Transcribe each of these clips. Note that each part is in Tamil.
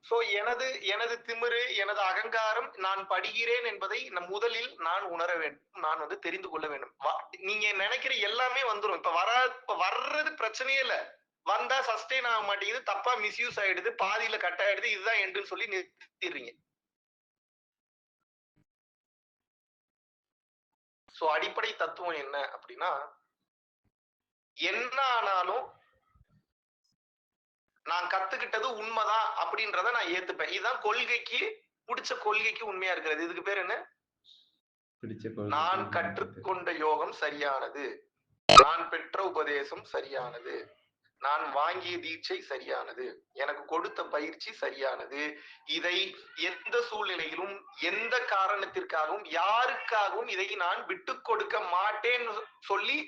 சோ எனது திமிரு, எனது அகங்காரம், நான் படுகிறேன் என்பதை முதலில் நான் உணர வேண்டும். நான் தெரிந்து கொள்ள வேண்டும். நீங்க நினைக்கிற எல்லாமே வந்துரும். இப்ப வர்றது பிரச்சனையே இல்ல. வந்தா சஸ்டெயின் ஆக மாட்டேங்குது, தப்பா மிஸ்யூஸ் ஆயிடுது, பாதியில கட் ஆயிடுது, இதுதான் எண்டுன்னு சொல்லி நிறுத்திடுறீங்க. சோ அடிப்படை தத்துவம் என்ன அப்படின்னா, என்ன ஆனாலும் நான் கத்துக்கிட்டது உண்மைதான் அப்படின்றத நான் ஏத்துப்பேன். இதுதான் கொள்கைக்கு பிடிச்ச கொள்கைக்கு உண்மையா இருக்கிறது. இதுக்கு பேர் என்ன? நான் கற்றுக்கொண்ட யோகம் சரியானது, நான் பெற்ற உபதேசம் சரியானது, நான் வாங்கிய தீட்சை சரியானது, எனக்கு கொடுத்த பயிற்சி சரியானது. இதை எந்த சூழ்நிலையிலும் எந்த காரணத்திற்காகவும் யாருக்காகவும் இதை நான் விட்டு கொடுக்க மாட்டேன்னு சொல்லி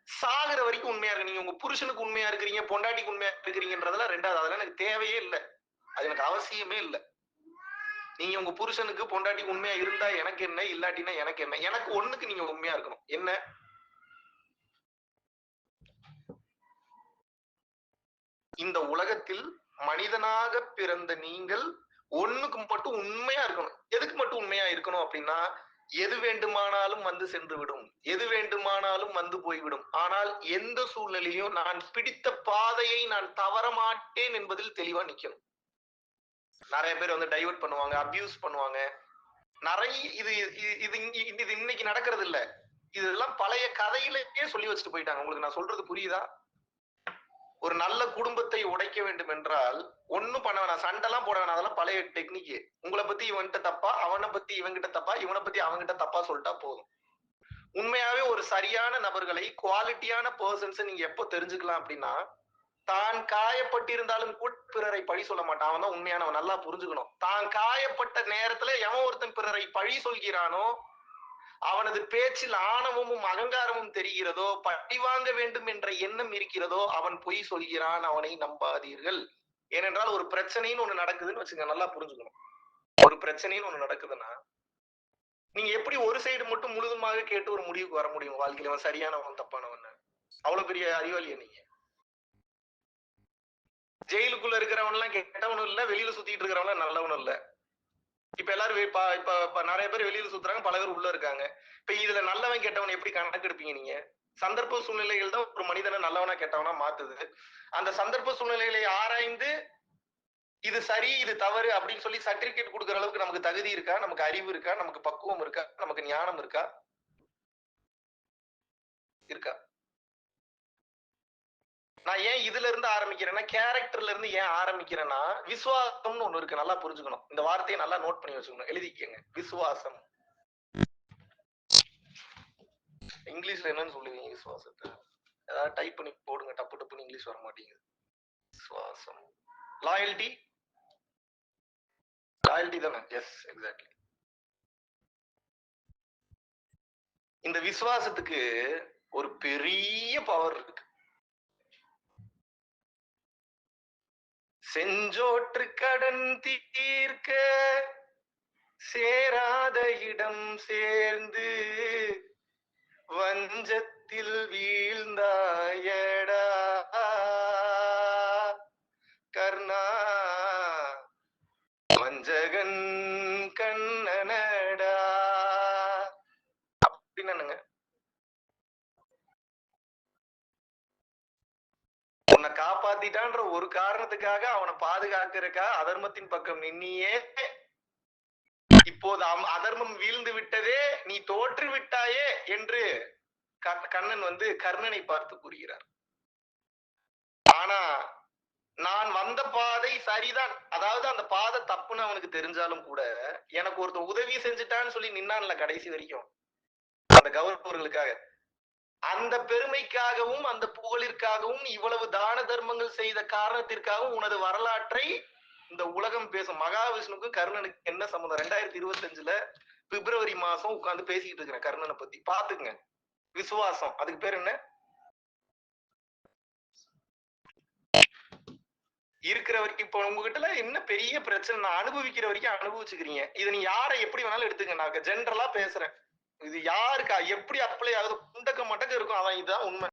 சாகுற வரைக்கும் உண்மையா இருக்கு. நீங்க உங்க புருஷனுக்கு உண்மையா இருக்கிறீங்க, பொண்டாட்டிக்கு உண்மையா இருக்கிறீங்கன்றதெல்லாம் ரெண்டாவது. அதெல்லாம் எனக்கு தேவையே இல்லை, அது எனக்கு அவசியமே இல்லை. நீங்க உங்க புருஷனுக்கு பொண்டாட்டிக்கு உண்மையா இருந்தா எனக்கு என்ன, இல்லாட்டினா எனக்கு என்ன? எனக்கு ஒண்ணுக்கு நீங்க உண்மையா இருக்கணும். என்ன? இந்த உலகத்தில் மனிதனாக பிறந்த நீங்கள் ஒண்ணுக்கு மட்டும் உண்மையா இருக்கணும். எதுக்கு மட்டும் உண்மையா இருக்கணும் அப்படின்னா, எது வேண்டுமானாலும் வந்து சென்று விடும், எது வேண்டுமானாலும் வந்து போய்விடும். ஆனால் எந்த சூழ்நிலையும் நான் பிடித்த பாதையை நான் தவற மாட்டேன் என்பதில் தெளிவா நிக்கணும். நிறைய பேர் டைவர்ட் பண்ணுவாங்க, அபியூஸ் பண்ணுவாங்க. நிறைய இது இன்னைக்கு நடக்கிறது இல்ல. இதெல்லாம் பழைய கதையிலேயே சொல்லி வச்சுட்டு போயிட்டாங்க. உங்களுக்கு நான் சொல்றது புரியுதா? ஒரு நல்ல குடும்பத்தை உடைக்க வேண்டும் என்றால் ஒண்ணும் பண்ண வேணாம், சண்டைலாம் போட வேணாம். அதெல்லாம் பழைய டெக்னிக். உங்களை பத்தி இவன்கிட்ட தப்பா, அவனை பத்தி இவன்கிட்ட தப்பா, இவனை பத்தி அவன்கிட்ட தப்பா சொல்லிட்டா போதும். உண்மையாவே ஒரு சரியான நபர்களை, குவாலிட்டியான பர்சன்ஸ் நீங்க எப்போ தெரிஞ்சுக்கலாம் அப்படின்னா, தான் காயப்பட்டிருந்தாலும் கூட பிறரை பழி சொல்ல மாட்டான். அவன் தான் உண்மையானவன். நல்லா புரிஞ்சுக்கணும். தான் காயப்பட்ட நேரத்துல எவன் ஒருத்தன் பிறரை பழி சொல்கிறானோ, அவனது பேச்சில் ஆணவமும் அகங்காரமும் தெரிகிறதோ, பழி வாங்க வேண்டும் என்ற எண்ணம் இருக்கிறதோ, அவன் பொய் சொல்கிறான், அவனை நம்பாதீர்கள். ஏனென்றால் ஒரு பிரச்சனைன்னு ஒண்ணு நடக்குதுன்னு வச்சுங்க, நல்லா புரிஞ்சுக்கணும். ஒரு பிரச்சனைன்னு ஒண்ணு நடக்குதுன்னா, நீங்க எப்படி ஒரு சைடு மட்டும் முழுதுமாக கேட்டு ஒரு முடிவுக்கு வர முடியும்? வாழ்க்கையில அவன் சரியானவன் தப்பானவன்? அவ்வளவு பெரிய அறிவாளியா நீங்க? ஜெயிலுக்குள்ள இருக்கிறவன் எல்லாம் கெட்டவனும் இல்ல, வெளியில சுத்திட்டு இருக்கிறவன் நல்லவனும் இல்ல. இப்ப எல்லாரும் இப்ப நிறைய பேர் வெளியில சுத்துறாங்க, பல பேர் உள்ள இருக்காங்க. இப்ப இதுல நல்லவன் கெட்டவன் எப்படி கணக்கு எடுப்பீங்க நீங்க? சந்தர்ப்ப சூழ்நிலைகள் தான் ஒரு மனிதனை நல்லவனா கெட்டவனா மாத்துது. அந்த சந்தர்ப்ப சூழ்நிலைகளை ஆராய்ந்து இது சரி இது தவறு அப்படின்னு சொல்லி சர்டிபிகேட் கொடுக்குற அளவுக்கு நமக்கு தகுதி இருக்கா? நமக்கு அறிவு இருக்கா? நமக்கு பக்குவம் இருக்கா? நமக்கு ஞானம் இருக்கா? இருக்கா? நான் ஏன் இதுல இருந்து ஆரம்பிக்கிறேன்னா, கேரக்டர்ல இருந்து ஏன் ஆரம்பிக்கிறேன்னா, விசுவாசம்னு ஒண்ணு இருக்கு. நல்லா புரிஞ்சுக்கணும். இந்த வார்த்தையை நல்லா நோட் பண்ணி வச்சுக்கணும், எழுதிக்கங்க. விசுவாசம். இங்கிலீஷ்ல என்னன்னு சொல்லுவீங்க விசுவாசத்தை? ஏதாவது டைப் பண்ணி போடுங்க, டப்பு டப்புன்னு இங்கிலீஷ் வர மாட்டேங்குது. விசுவாசம். லாயல்டி. லாயல்டி தானே? Yes, exactly. இந்த விசுவாசத்துக்கு ஒரு பெரிய பவர் இருக்கு. செஞ்சோற்று கடன் தீர்க்க சேராத இடம் சேர்ந்து வஞ்சத்தில் வீழ்ந்தாயடா கர்ணா, வஞ்சகன் கண்ணனடா அப்படின்னு. உன்னை காப்பாத்திட்டான்ற ஒரு காரணத்துக்காக அவனை பாதுகாக்கிறக்கா அதர்மத்தின் பக்கம் நின்னியே, இப்போது அதர்மம் வீழ்ந்து விட்டதே, நீ தோற்று விட்டாயே என்று கண்ணன் கர்ணனை பார்த்து கூறுகிறார். ஆனா நான் வந்த பாதை சரிதான், அதாவது அந்த பாதை தப்புன்னு அவனுக்கு தெரிஞ்சாலும் கூட எனக்கு ஒருத்தர் உதவி செஞ்சுட்டான்னு சொல்லி நின்னான்ல கடைசி வரைக்கும் அந்த கௌரவர்களுக்காக. அந்த பெருமைக்காகவும் அந்த புகழிற்காகவும் இவ்வளவு தான தர்மங்கள் செய்த காரணத்திற்காகவும் உனது வரலாற்றை இந்த உலகம் பேசும். மகாவிஷ்ணுக்கு கர்ணனுக்கு என்ன சம்பந்தம்? 2025 பிப்ரவரி மாசம் உட்கார்ந்து பேசிட்டு இருக்கிறேன் கர்ணனை பத்தி. பாத்துங்க. விசுவாசம், அதுக்கு பேர் என்ன? இருக்கிற வரைக்கும். இப்ப உங்ககிட்ட என்ன பெரிய பிரச்சனை? நான் அனுபவிக்கிற வரைக்கும் அனுபவிச்சுக்கிறீங்க. இதை நீ யாரை எப்படி வேணாலும் எடுத்துக்க, நான் ஜென்ரலா பேசுறேன். இது யாருக்கா எப்படி அப்ளை ஆகுது? குண்டக்க மட்டக்க இருக்கும், அதான் இதுதான் உண்மை.